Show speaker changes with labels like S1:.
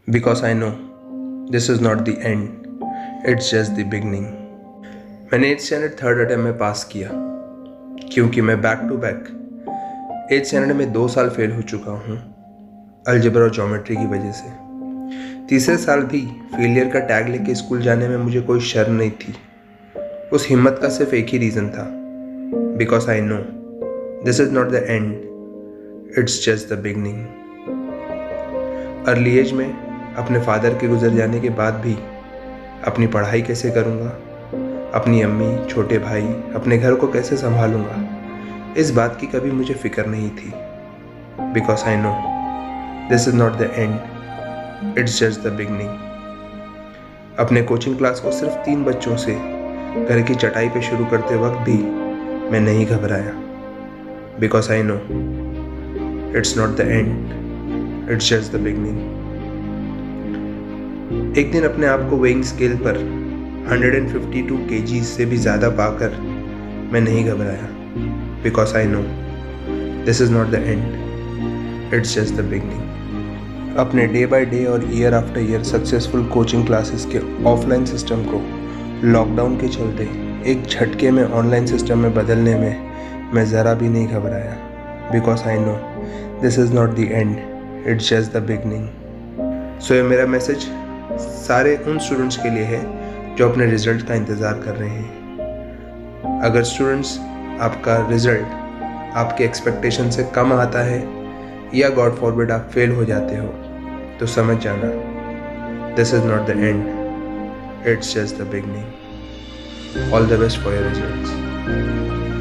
S1: because I know this is not the end, it's just the beginning. मैंने 8th standard third attempt में पास किया क्योंकि मैं back to back 8th standard में 2 साल फेल हो चुका हूँ अलजेब्रा और ज्योमेट्री की वजह से। तीसरे साल भी फेलियर का टैग लेके स्कूल जाने में मुझे कोई शर्म नहीं थी। उस हिम्मत का सिर्फ एक ही रीज़न था, because I know this is not the end, it's just the beginning. Early age में अपने फादर के गुजर जाने के बाद भी अपनी पढ़ाई कैसे करूँगा, अपनी अम्मी, छोटे भाई, अपने घर को कैसे संभालूंगा, इस बात की कभी मुझे फिक्र नहीं थी। Because I know this is not the end, it's just the beginning. अपने कोचिंग क्लास को सिर्फ 3 बच्चों से घर की चटाई पे शुरू करते वक्त भी मैं नहीं घबराया। Because I no it's not the end, it's just the beginning. एक दिन अपने आप को वेइंग स्केल पर 152 kg से भी ज़्यादा पाकर मैं नहीं घबराया। Because I know this is not the end, it's just the beginning. अपने डे बाय डे और year after year successful coaching classes के ऑफलाइन सिस्टम को लॉकडाउन के चलते एक झटके में ऑनलाइन सिस्टम में बदलने में मैं ज़रा भी नहीं घबराया। Because I know this is not the end, it's just the beginning. So ये मेरा मैसेज सारे उन स्टूडेंट्स के लिए है जो अपने रिज़ल्ट का इंतज़ार कर रहे हैं। अगर स्टूडेंट्स आपका रिज़ल्ट आपके एक्सपेक्टेशन से कम आता है या गॉड फॉरबिड आप फेल हो जाते हो, तो समझ जाना this is not the end, it's just the beginning. All the best for your results.